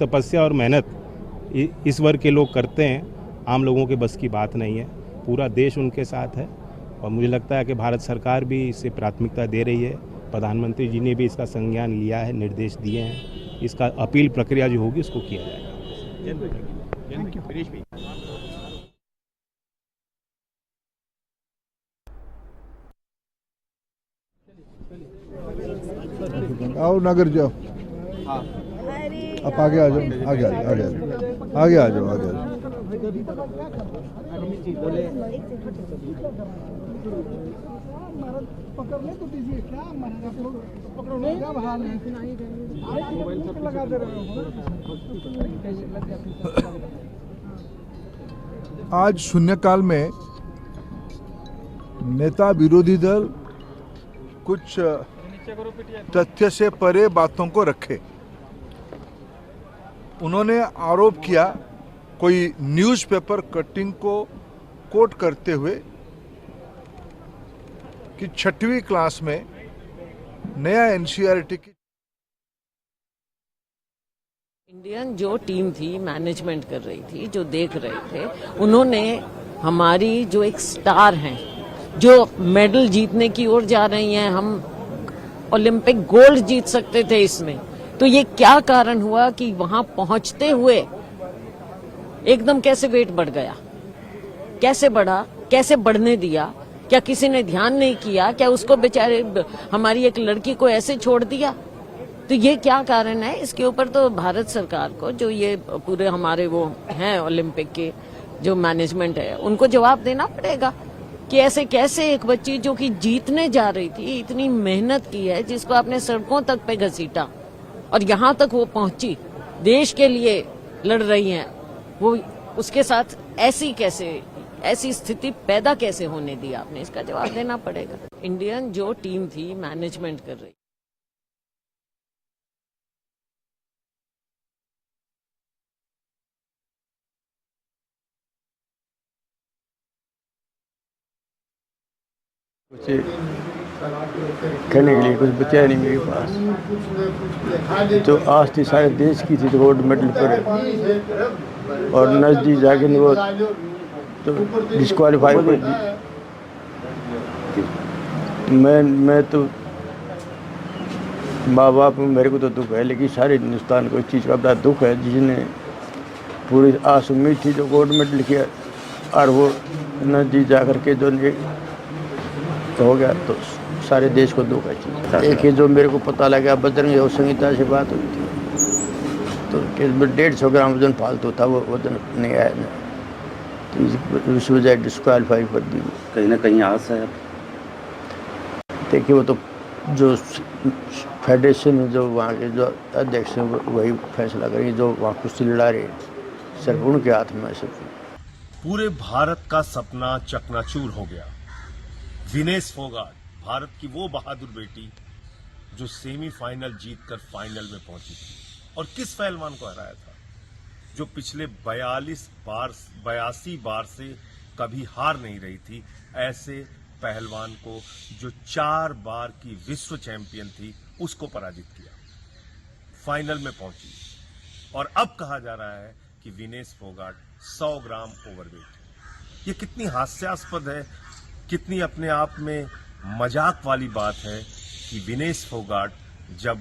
तपस्या और मेहनत इस वर्ग के लोग करते हैं, आम लोगों के बस की बात नहीं है। पूरा देश उनके साथ है और मुझे लगता है कि भारत सरकार भी इसे प्राथमिकता दे रही है। प्रधानमंत्री जी ने भी इसका संज्ञान लिया है, निर्देश दिए हैं। इसका अपील प्रक्रिया जो होगी उसको किया जाएगा। आओ नगर जाओ, आप आगे आ जाओ, आगे आ जाओ, आगे आ जाओ, आगे आ जाओ। आज शून्यकाल में नेता विरोधी दल कुछ तथ्य से परे बातों को रखे। उन्होंने आरोप किया कोई न्यूज़पेपर कटिंग को कोट करते हुए कि 6वीं क्लास में नया एनसीईआरटी की इंडियन जो टीम थी, मैनेजमेंट कर रही थी, जो देख रहे थे, उन्होंने हमारी जो एक स्टार हैं, जो मेडल जीतने की ओर जा रही हैं, हम ओलंपिक गोल्ड जीत सकते थे इसमें, तो ये क्या कारण हुआ कि वहां पहुंचते हुए एकदम कैसे वेट बढ़ गया? कैसे बढ़ा? कैसे बढ़ने दिया? क्या किसी ने ध्यान नहीं किया? क्या उसको बेचारे हमारी एक लड़की को ऐसे छोड़ दिया? तो ये क्या कारण है? इसके ऊपर तो भारत सरकार को, जो ये पूरे हमारे वो हैं ओलंपिक के जो मैनेजमेंट है, उनको जवाब देना पड़ेगा कि ऐसे कैसे एक बच्ची जो कि जीतने जा रही थी, इतनी मेहनत की है, जिसको आपने सड़कों तक पे घसीटा और यहाँ तक वो पहुंची, देश के लिए लड़ रही हैं, वो उसके साथ ऐसी स्थिति पैदा कैसे होने दी आपने? इसका जवाब देना पड़ेगा। इंडियन जो टीम थी, मैनेजमेंट कर रही। कुछ कहने के लिए कुछ बचा नहीं मेरे पास। जो आज थी सारे देश की थी तो गोल्ड मेडल पर, और नजदीक जाके वो तो डिस्क्वालीफाई कर दी। मैं तो माँ बाप मेरे को तो दुख है, लेकिन सारे हिंदुस्तान को इस चीज़ का बड़ा दुख है, जिसने पूरी आस उम्मीद थी जो गोल्ड मेडल किया, और वो नजदीक जा कर के जो हो गया, तो सारे देश को दुख है। एक ही जो मेरे को पता लगा, बजरंग योग संहिता से बात हुई थी, तो 150 ग्राम वजन फालतू था, वो वजन नहीं आया ना, तो इस वजह डिस्क्वालीफाई कर दी। कहीं ना कहीं आस है। देखिए वो तो जो फेडरेशन में जो वहाँ के जो अध्यक्ष हैं वही फैसला करेंगे, जो वहाँ कुश्ती लड़ा रहे सिर्फ उनके हाथ में सब। पूरे भारत का सपना चकनाचूर हो गया। विनेश फोगाट, भारत की वो बहादुर बेटी जो सेमीफाइनल जीतकर फाइनल में पहुंची थी, और किस पहलवान को हराया था? जो पिछले 82 बार से कभी हार नहीं रही थी, ऐसे पहलवान को जो 4 बार की विश्व चैंपियन थी, उसको पराजित किया, फाइनल में पहुंची। और अब कहा जा रहा है कि विनेश फोगाट 100 ग्राम ओवरवेट। ये कितनी हास्यास्पद है, कितनी अपने आप में मजाक वाली बात है कि विनेश फोगाट जब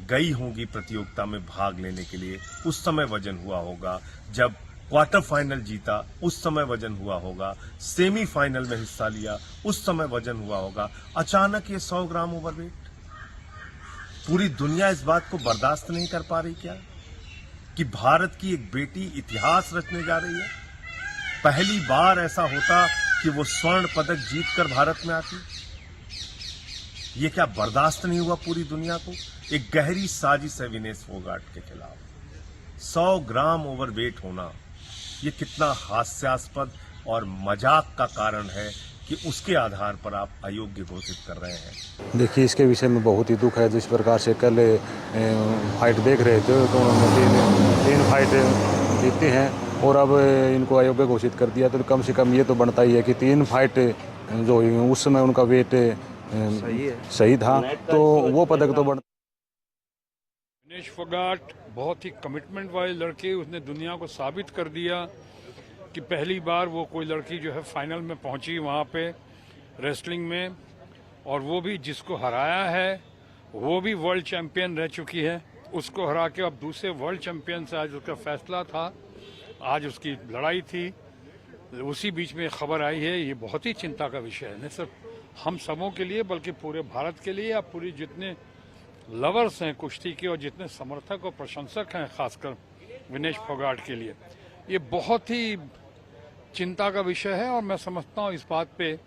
गई होंगी प्रतियोगिता में भाग लेने के लिए, उस समय वजन हुआ होगा, जब क्वार्टर फाइनल जीता उस समय वजन हुआ होगा, सेमीफाइनल में हिस्सा लिया उस समय वजन हुआ होगा, अचानक ये 100 ग्राम ओवरवेट। पूरी दुनिया इस बात को बर्दाश्त नहीं कर पा रही क्या कि भारत की एक बेटी इतिहास रचने जा रही है? पहली बार ऐसा होता कि वो स्वर्ण पदक जीतकर भारत में आती। ये क्या बर्दाश्त नहीं हुआ पूरी दुनिया को? एक गहरी साजिश है विनेश फोगाट के खिलाफ। 100 ग्राम ओवरवेट होना ये कितना हास्यास्पद और मजाक का कारण है कि उसके आधार पर आप अयोग्य घोषित कर रहे हैं। देखिए, इसके विषय में बहुत ही दुख है। जिस प्रकार से कल फाइट देख रहे थे तो उन्होंने तीन फाइट जीती हैं और अब इनको अयोग्य घोषित कर दिया, तो कम से कम ये तो बनता ही है कि 3 फाइट जो हुई उस समय उनका वेट सही था, तो वो पदक तो बनता। विनेश फोगाट बहुत ही कमिटमेंट वाले लड़के, उसने दुनिया को साबित कर दिया कि पहली बार वो कोई लड़की जो है फाइनल में पहुंची वहाँ पे रेसलिंग में, और वो भी जिसको हराया है वो भी वर्ल्ड चैंपियन रह चुकी है, उसको हरा के अब दूसरे वर्ल्ड चैंपियन से आज उसका फैसला था, आज उसकी लड़ाई थी। उसी बीच में खबर आई है, ये बहुत ही चिंता का विषय है, न सिर्फ हम सबों के लिए बल्कि पूरे भारत के लिए या पूरी जितने लवर्स हैं कुश्ती के और जितने समर्थक और प्रशंसक हैं खासकर विनेश फोगाट के लिए, ये बहुत ही चिंता का विषय है। और मैं समझता हूँ इस बात पे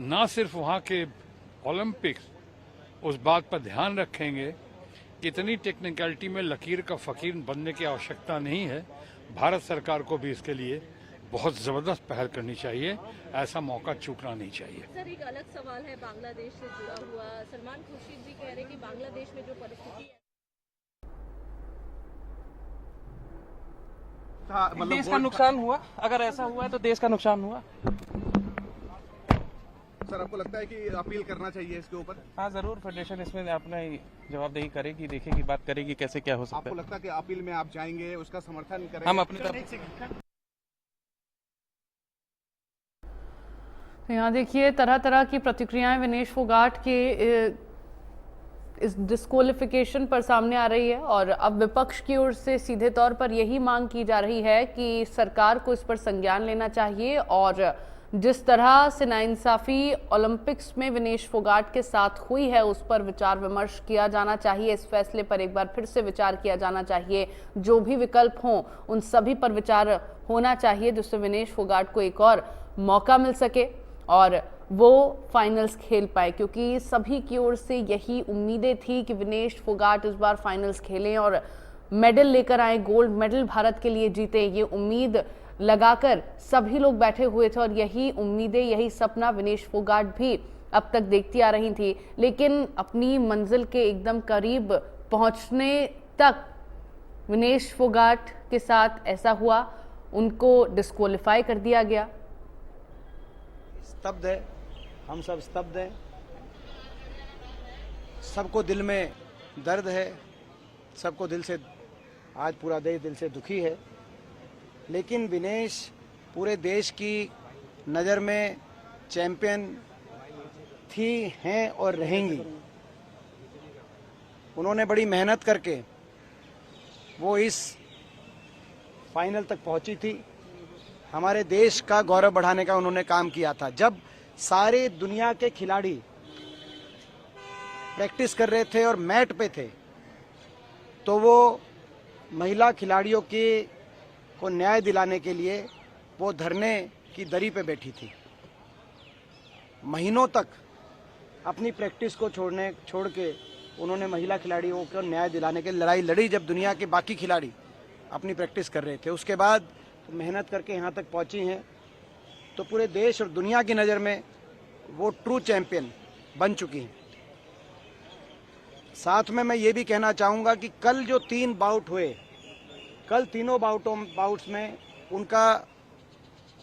ना सिर्फ वहाँ के ओलंपिक्स उस बात पर ध्यान रखेंगे कि इतनी टेक्निकलिटी में लकीर का फकीर बनने की आवश्यकता नहीं है, भारत सरकार को भी इसके लिए बहुत ज़बरदस्त पहल करनी चाहिए, ऐसा मौका चूकना नहीं चाहिए। सर, एक अलग सवाल है बांग्लादेश से जुड़ा हुआ। सलमान खुर्शीद जी कह रहे हैं कि बांग्लादेश में जो परिस्थिति है, देश का नुकसान हुआ, अगर ऐसा हुआ है तो देश का नुकसान हुआ। सर, आपको लगता है कि अपील करना चाहिए इसके ऊपर? हाँ जरूर, फेडरेशन इसमें अपना जवाबदेही करेगी, देखेगी, बात करेगी कैसे क्या हो सकता है। आपको लगता है कि अपील में आप जाएंगे, उसका समर्थन करेंगे? हम अपनी तरफ। यहाँ देखिए तरह तरह की प्रतिक्रियाएं विनेश फोगाट के इस डिस्क्वालिफिकेशन पर सामने आ रही है, और अब विपक्ष की ओर से सीधे तौर पर यही मांग की जा रही है कि सरकार को इस पर संज्ञान लेना चाहिए, और जिस तरह से नाइंसाफी ओलंपिक्स में विनेश फोगाट के साथ हुई है उस पर विचार विमर्श किया जाना चाहिए। इस फैसले पर एक बार फिर से विचार किया जाना चाहिए, जो भी विकल्प हों उन सभी पर विचार होना चाहिए, जिससे विनेश फोगाट को एक और मौका मिल सके और वो फाइनल्स खेल पाए, क्योंकि सभी की ओर से यही उम्मीदें थी कि विनेश फोगाट इस बार फाइनल्स खेलें और मेडल लेकर आए, गोल्ड मेडल भारत के लिए जीते। ये उम्मीद लगाकर सभी लोग बैठे हुए थे और यही उम्मीदें, यही सपना विनेश फोगाट भी अब तक देखती आ रही थी। लेकिन अपनी मंजिल के एकदम करीब पहुंचने तक विनेश फोगाट के साथ ऐसा हुआ, उनको डिस्क्वालीफाई कर दिया गया। स्तब्ध है, हम सब स्तब्ध हैं, सबको दिल में दर्द है, सबको दिल से आज पूरा देश दिल से दुखी है। लेकिन विनेश पूरे देश की नज़र में चैंपियन थी, हैं और रहेंगी। उन्होंने बड़ी मेहनत करके वो इस फाइनल तक पहुंची थी, हमारे देश का गौरव बढ़ाने का उन्होंने काम किया था। जब सारे दुनिया के खिलाड़ी प्रैक्टिस कर रहे थे और मैट पे थे, तो वो महिला खिलाड़ियों को न्याय दिलाने के लिए वो धरने की दरी पे बैठी थी। महीनों तक अपनी प्रैक्टिस को छोड़ के उन्होंने महिला खिलाड़ियों को न्याय दिलाने के लड़ाई लड़ी, जब दुनिया के बाकी खिलाड़ी अपनी प्रैक्टिस कर रहे थे। उसके बाद मेहनत करके यहाँ तक पहुँची हैं, तो पूरे देश और दुनिया की नज़र में वो ट्रू चैंपियन बन चुकी हैं। साथ में मैं ये भी कहना चाहूँगा कि कल जो 3 बाउट हुए, कल तीनों बाउट्स में उनका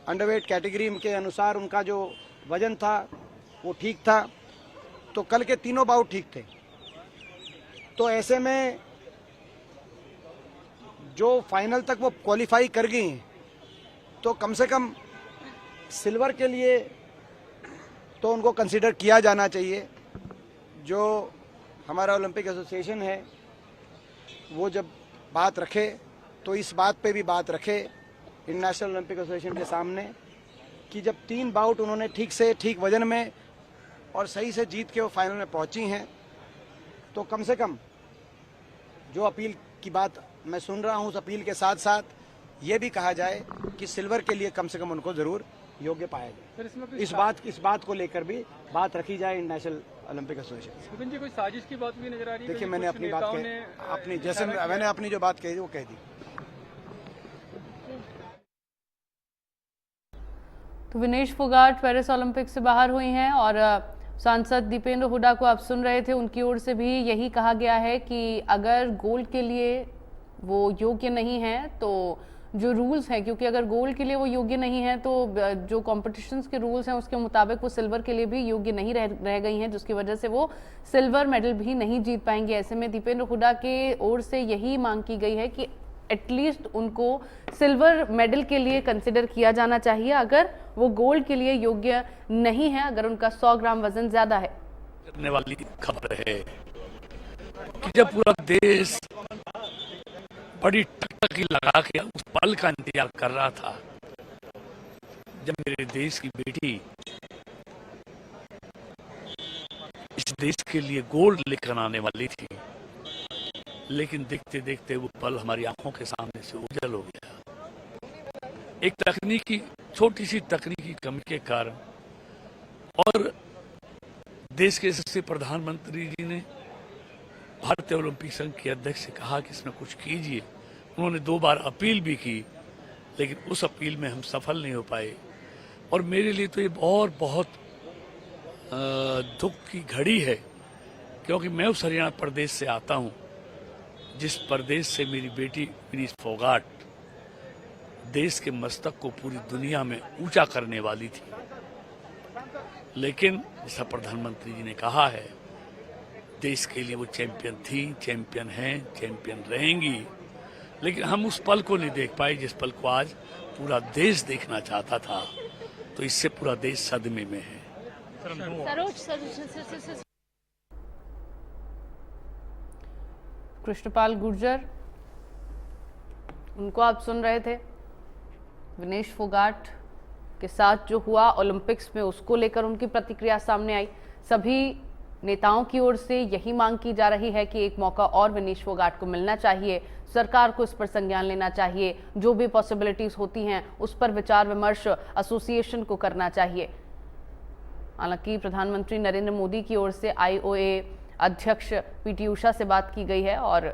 अंडरवेट कैटेगरी के अनुसार उनका जो वजन था वो ठीक था, तो कल के तीनों बाउट ठीक थे। तो ऐसे में जो फाइनल तक वो क्वालिफाई कर गई हैं, तो कम से कम सिल्वर के लिए तो उनको कंसीडर किया जाना चाहिए। जो हमारा ओलंपिक एसोसिएशन है वो जब बात रखे तो इस बात पे भी बात रखे इंटरनेशनल ओलंपिक एसोसिएशन के सामने कि जब 3 बाउट उन्होंने ठीक से ठीक वजन में और सही से जीत के वो फाइनल में पहुंची हैं, तो कम से कम जो अपील की बात मैं सुन रहा हूं, उस अपील के साथ साथ ये भी कहा जाए कि सिल्वर के लिए कम से कम उनको जरूर योग्य पाया जाए। इस बात को लेकर भी बात रखी जाए इंटरनेशनल ओलंपिक एसोसिएशन। कोई साजिश की बात भी नजर आ रही है? देखिए, मैंने अपनी बात मैंने अपनी जो बात कही वो कह दी। तो विनेश फोगाट पेरिस ओलंपिक से बाहर हुई हैं, और सांसद दीपेंद्र हुड्डा को आप सुन रहे थे, उनकी ओर से भी यही कहा गया है कि अगर गोल्ड के लिए वो योग्य नहीं है, तो जो रूल्स हैं, क्योंकि अगर गोल्ड के लिए वो योग्य नहीं है तो जो कॉम्पिटिशन्स के रूल्स हैं उसके मुताबिक वो सिल्वर के लिए भी योग्य नहीं रह गई हैं, जिसकी वजह से वो सिल्वर मेडल भी नहीं जीत पाएंगे। ऐसे में दीपेंद्र हुड्डा के ओर से यही मांग की गई है कि एटलीस्ट उनको सिल्वर मेडल के लिए कंसिडर किया जाना चाहिए अगर वो गोल्ड के लिए योग्य नहीं है, अगर उनका 100 ग्राम वजन ज्यादा है। करने वाली खबर है कि जब पूरा देश बड़ी टकटकी लगा के उस पल का इंतजार कर रहा था जब मेरे देश की बेटी इस देश के लिए गोल्ड लेकर आने वाली थी, लेकिन देखते देखते वो पल हमारी आंखों के सामने से ओझल हो गया। एक तकनीकी, छोटी सी तकनीकी कमी के कारण, और देश के यशस्वी प्रधानमंत्री जी ने भारतीय ओलंपिक संघ के अध्यक्ष से कहा कि इसमें कुछ कीजिए। उन्होंने 2 बार अपील भी की, लेकिन उस अपील में हम सफल नहीं हो पाए। और मेरे लिए तो ये और बहुत दुख की घड़ी है, क्योंकि मैं उस हरियाणा प्रदेश से आता हूँ जिस प्रदेश से मेरी बेटी विनेश फोगाट देश के मस्तक को पूरी दुनिया में ऊंचा करने वाली थी। लेकिन जैसा प्रधानमंत्री जी ने कहा है, देश के लिए वो चैंपियन थी, चैंपियन हैं, चैंपियन रहेंगी, लेकिन हम उस पल को नहीं देख पाए जिस पल को आज पूरा देश देखना चाहता था। तो इससे पूरा देश सदमे में है। कृष्णपाल गुर्जर, उनको आप सुन रहे थे। विनेश फोगाट के साथ जो हुआ ओलंपिक्स में, उसको लेकर उनकी प्रतिक्रिया सामने आई। सभी नेताओं की ओर से यही मांग की जा रही है कि एक मौका और विनेश फोगाट को मिलना चाहिए, सरकार को इस पर संज्ञान लेना चाहिए, जो भी पॉसिबिलिटीज होती हैं उस पर विचार विमर्श एसोसिएशन को करना चाहिए। हालांकि प्रधानमंत्री नरेंद्र मोदी की ओर से IOA अध्यक्ष PT उषा से बात की गई है और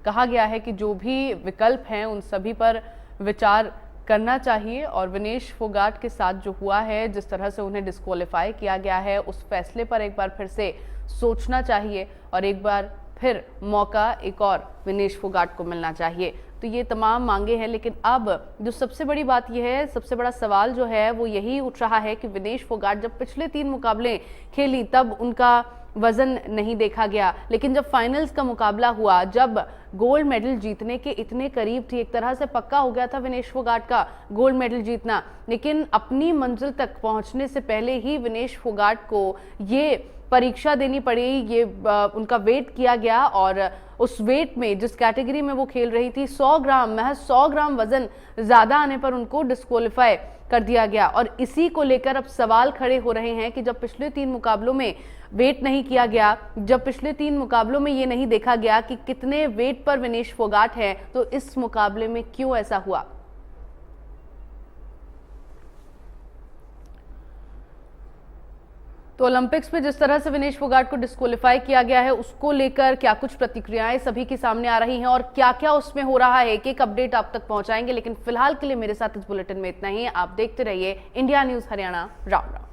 कहा गया है कि जो भी विकल्प हैं उन सभी पर विचार करना चाहिए, और विनेश फोगाट के साथ जो हुआ है, जिस तरह से उन्हें डिस्क्वालीफाई किया गया है, उस फैसले पर एक बार फिर से सोचना चाहिए और एक बार फिर मौका एक और विनेश फोगाट को मिलना चाहिए। तो ये तमाम मांगे हैं, लेकिन अब जो सबसे बड़ी बात यह है, सबसे बड़ा सवाल जो है वो यही उठ रहा है कि विनेश फोगाट जब पिछले 3 मुकाबले खेली तब उनका वजन नहीं देखा गया, लेकिन जब फाइनल्स का मुकाबला हुआ, जब गोल्ड मेडल जीतने के इतने करीब थी, एक तरह से पक्का हो गया था विनेश फोगाट का गोल्ड मेडल जीतना, लेकिन अपनी मंजिल तक पहुंचने से पहले ही विनेश फोगाट को ये परीक्षा देनी पड़ी, ये उनका वेट किया गया और उस वेट में जिस कैटेगरी में वो खेल रही थी 100 ग्राम, महज 100 ग्राम वजन ज्यादा आने पर उनको डिस्क्वालीफाई कर दिया गया। और इसी को लेकर अब सवाल खड़े हो रहे हैं कि जब पिछले 3 मुकाबलों में वेट नहीं किया गया, जब पिछले 3 मुकाबलों में ये नहीं देखा गया कि कितने वेट पर विनेश फोगाट है, तो इस मुकाबले में क्यों ऐसा हुआ। तो ओलंपिक्स में जिस तरह से विनेश फोगाट को डिस्क्वालीफाई किया गया है, उसको लेकर क्या कुछ प्रतिक्रियाएं सभी के सामने आ रही हैं और क्या क्या उसमें हो रहा है, एक अपडेट आप तक पहुंचाएंगे। लेकिन फिलहाल के लिए मेरे साथ इस बुलेटिन में इतना ही। आप देखते रहिए इंडिया न्यूज हरियाणा राउंड।